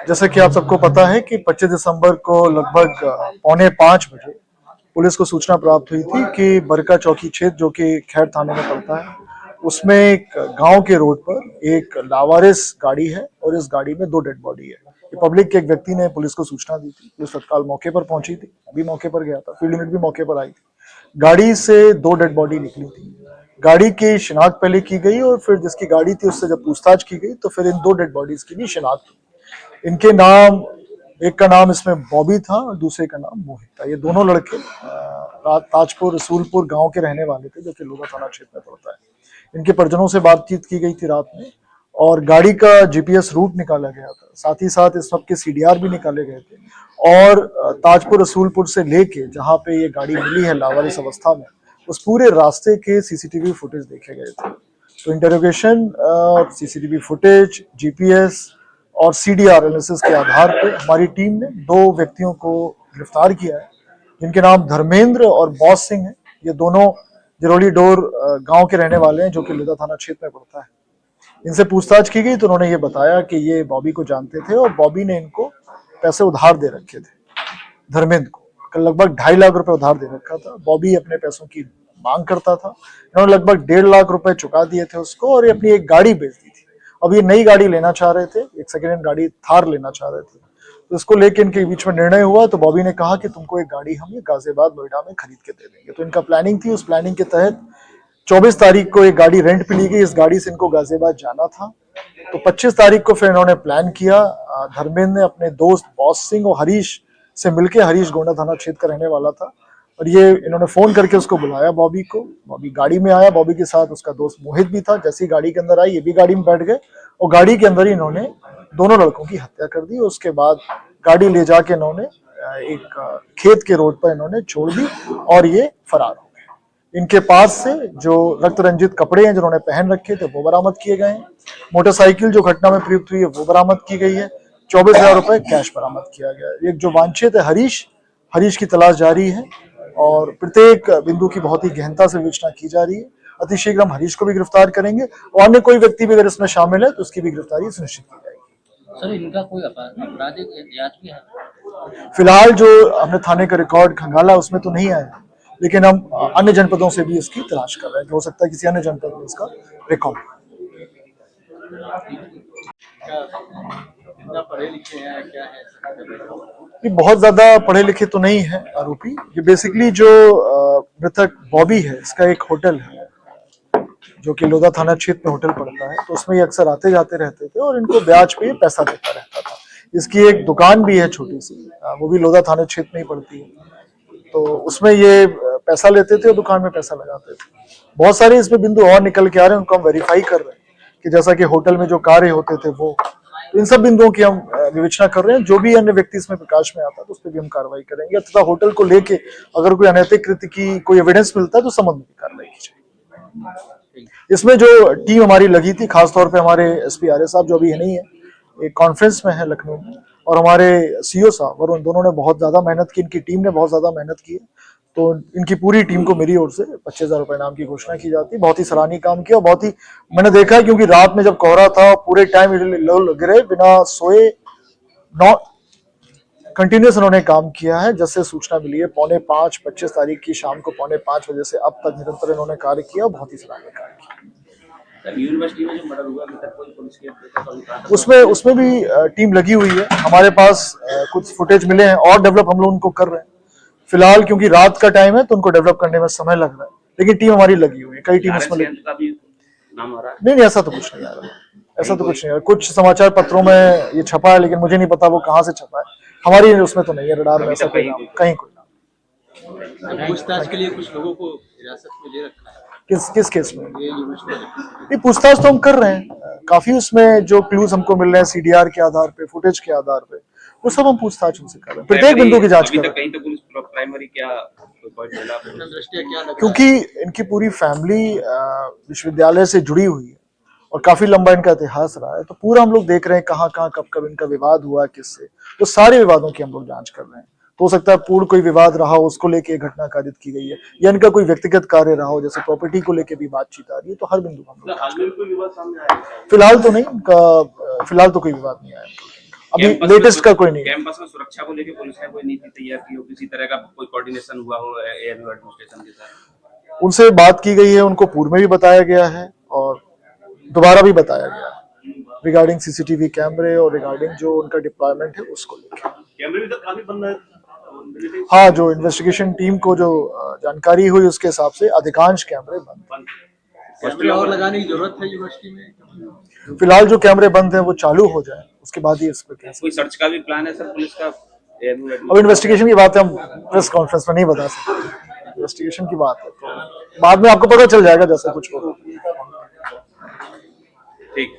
जैसे कि आप सबको पता है कि 25 दिसंबर को लगभग 4:45 बजे पुलिस को सूचना प्राप्त हुई थी कि बरका चौकी क्षेत्र जो कि खैर थाने में पड़ता है, उसमें एक गांव के रोड पर एक लावारिस गाड़ी है और इस गाड़ी में 2 डेड बॉडी है। ये पब्लिक के एक व्यक्ति ने पुलिस को सूचना दी थी। पुलिस तत्काल मौके पर पहुंची थी, अभी मौके पर गया था, फील्ड यूनिट भी मौके पर आई थी। गाड़ी से 2 डेड बॉडी निकली थी। गाड़ी की शिनाख्त पहले की गई और फिर जिसकी गाड़ी थी उससे जब पूछताछ की गई तो फिर इन 2 डेड बॉडीज की भी शिनाख्त हुई। इनके नाम, एक का नाम इसमें बॉबी था और दूसरे का नाम मोहित था। ये दोनों लड़के ताजपुर रसूलपुर गांव के रहने वाले थे जो कि लोधा थाना क्षेत्र में पड़ता है। इनके परिजनों से बातचीत की गई थी रात में और गाड़ी का जीपीएस रूट निकाला गया था। साथ ही साथ इस सब के सीडीआर भी निकाले गए थे और ताजपुर रसूलपुर से लेके जहां पे ये गाड़ी मिली है लावारिस अवस्था में, उस पूरे रास्ते के सीसीटीवी फुटेज देखे गए थे। तो इंटरोगेशन, सीसीटीवी फुटेज, जीपीएस और सीडीआर एनालिसिस के आधार पर हमारी टीम ने 2 व्यक्तियों को गिरफ्तार किया है जिनके नाम धर्मेंद्र और बॉस सिंह है। ये दोनों जरोली डोर गांव के रहने वाले हैं जो कि लोधा थाना क्षेत्र में पड़ता है। इनसे पूछताछ की गई तो उन्होंने ये बताया कि ये बॉबी को जानते थे और बॉबी ने इनको पैसे उधार दे रखे थे। धर्मेंद्र को लगभग 2.5 लाख रुपए उधार दे रखा था। बॉबी अपने पैसों की मांग करता था। इन्होंने लगभग 1.5 लाख रुपए चुका दिए थे उसको और ये अपनी एक गाड़ी बेच दी थी। अब ये नई गाड़ी लेना चाह रहे थे, एक सेकेंड हैंड गाड़ी थार लेना चाह रहे थे। तो इसको लेके इनके बीच में निर्णय हुआ तो बॉबी ने कहा कि तुमको एक गाड़ी हम ये गाजियाबाद नोएडा में खरीद के दे देंगे। तो इनका प्लानिंग थी, उस प्लानिंग के तहत 24 तारीख को एक गाड़ी रेंट पे ली गई। इस गाड़ी से इनको गाजियाबाद जाना था। तो 25 तारीख को फिर इन्होंने प्लान किया। धर्मेंद्र ने अपने दोस्त बॉस सिंह और हरीश से मिलकर, हरीश गोंडा थाना क्षेत्र का रहने वाला था, और ये इन्होंने फोन करके उसको बुलाया बॉबी को। बॉबी गाड़ी में आया, बॉबी के साथ उसका दोस्त मोहित भी था। जैसे ही गाड़ी के अंदर आई ये भी गाड़ी में बैठ गए और गाड़ी के अंदर ही इन्होंने दोनों लड़कों की हत्या कर दी। उसके बाद गाड़ी ले जाके इन्होंने एक खेत के रोड पर इन्होंने छोड़ दी और ये फरार हो गए। इनके पास से जो रक्त रंजित कपड़े हैं जिन्होंने पहन रखे थे वो बरामद किए गए हैं। मोटरसाइकिल जो घटना में प्रयुक्त हुई है वो बरामद की गई है। 24,000 रुपए कैश बरामद किया गया है। एक जो वांछित है हरीश की तलाश जारी है और प्रत्येक बिंदु की बहुत ही गहनता से विवेचना की जा रही है। अतिशीघ्र हम हरीश को भी गिरफ्तार करेंगे और अन्य कोई व्यक्ति भी अगर इसमें शामिल है तो उसकी भी गिरफ्तारी सुनिश्चित की जाएगी। सर, इनका कोई आपराधिक जांच भी है? फिलहाल जो हमने थाने का रिकॉर्ड खंगाला उसमें तो नहीं आया, लेकिन हम अन्य जनपदों से भी इसकी तलाश कर रहे हैं। हो सकता है किसी अन्य जनपद में इसका रिकॉर्ड। कितना पढ़े लिखे हैं, क्या है? ये बहुत ज्यादा पढ़े लिखे तो नहीं है आरोपी। ये बेसिकली जो मृतक बॉबी है, इसका एक होटल है जो कि लोधा थाना क्षेत्र में होटल पड़ता है, तो उसमें ये अक्सर आते जाते रहते थे और इनको ब्याज पे पैसा देता रहता था। इसकी एक दुकान भी है छोटी सी, वो भी लोधा थाना क्षेत्र में ही पड़ती है, तो उसमें ये पैसा लेते थे और दुकान में पैसा लगाते थे। बहुत सारे इसमें बिंदु और निकल के आ रहे हैं, उनको हम वेरीफाई कर रहे हैं कि जैसा कि होटल में जो कार्य होते थे वो, तो इन सब बिंदुओं की हम विवेचना कर रहे हैं। जो भी अन्य व्यक्ति इसमें प्रकाश में आता है तो उस पर भी हम कार्रवाई करेंगे तथा होटल को लेके अगर कोई अनैतिक कृत्य की कोई एविडेंस मिलता है तो संबंध में कार्रवाई की जाएगी। इसमें जो टीम हमारी लगी थी, खासतौर पे हमारे एसपी आर्य साहब जो अभी है नहीं है, एक कॉन्फ्रेंस में है लखनऊ में, और हमारे सीओ साहब, और उन दोनों ने बहुत ज्यादा मेहनत की। इनकी टीम ने बहुत ज्यादा मेहनत की है। तो इनकी पूरी टीम को मेरी ओर से 25,000 रुपए इनाम की घोषणा की जाती है। बहुत ही सराहनीय काम किया। बहुत ही मैंने देखा है क्योंकि रात में जब कोहरा था पूरे टाइम गिरे बिना सोए कंटिन्यूस उन्होंने काम किया है। जैसे सूचना मिली है 4:45 25 तारीख की शाम को 4:45 बजे से अब तक निरंतर इन्होंने कार्य किया। बहुत ही सराहनीय कार्य किया। यूनिवर्सिटी में जो मर्डर हुआ अभी तक कोई पुलिस के उसमें भी टीम लगी हुई है। हमारे पास कुछ फुटेज मिले हैं और डेवलप हम लोग उनको कर रहे हैं। फिलहाल क्योंकि रात का टाइम है तो उनको डेवलप करने में समय लग रहा है, लेकिन टीम हमारी लगी हुई है। कई टीम इसमें लगी। नहीं, ऐसा तो कुछ नहीं आ रहा। ऐसा तो कुछ नहीं आ रहा। कुछ समाचार पत्रों में ये छपा है, लेकिन मुझे नहीं पता वो कहाँ से छपा है। हमारी उसमें तो नहीं है, रडार में ऐसा कोई नाम, कहीं कोई नाम। पूछताछ के लिए कुछ लोगों को हिरासत में ले रखा है। किस केस में? ये पूछताछ तो हम कर रहे हैं काफी। उसमें जो क्लूज हमको मिल रहे हैं सीडीआर के आधार पे, फुटेज के आधार पे, वो सब हम पूछताछ उनसे कर रहे हैं। प्रत्येक बिंदु की जांच कर रहे हैं क्योंकि इनकी पूरी फैमिली विश्वविद्यालय से जुड़ी हुई है और काफी लंबा इनका इतिहास रहा है। तो पूरा हम लोग देख रहे हैं कहाँ कहाँ कब कब इनका विवाद हुआ, किससे, तो सारे विवादों की हम लोग जांच कर रहे हैं। तो हो सकता है पूर्ण कोई विवाद रहा हो, उसको लेके ये घटना कारित की गई है, या इनका कोई व्यक्तिगत कार्य रहा हो, जैसे प्रॉपर्टी को लेके भी बातचीत आ रही है, तो हर बिंदु हम लोग हाल में भी कोई विवाद सामने आया है? फिलहाल तो नहीं, फिलहाल तो कोई विवाद नहीं आया अभी, कैंपस में लेटेस्ट का कोई नहीं। कैंपस में सुरक्षा को लेकर पुलिस ने कोई नीति तैयार की हो, किसी तरह का कोई कोऑर्डिनेशन हुआ हो एयरव्यू एडमिनिस्ट्रेशन के साथ? उनसे बात की गई है, उनको पूर्व में भी बताया गया है और दोबारा भी बताया गया है रिगार्डिंग सीसीटीवी कैमरे और रिगार्डिंग जो उनका डिप्लॉयमेंट है उसको लेकर। कैमरे भी तो काफी बंद है। हाँ, जो इन्वेस्टिगेशन टीम को जो जानकारी हुई उसके हिसाब से अधिकांश कैमरे बंद। कैमरे और लगाने की जरूरत है यूनिवर्सिटी में? फिलहाल जो कैमरे बंद हैं वो चालू हो जाए, उसके बाद ही इस पर कह सकते कोई सर्च का भी प्लान है सर पुलिस का? हैं। अब इन्वेस्टिगेशन की बात है, हम प्रेस कॉन्फ्रेंस में नहीं बता सकते, इन्वेस्टिगेशन की बात है तो बाद में आपको पता चल जाएगा जैसे कुछ होगा। ठीक।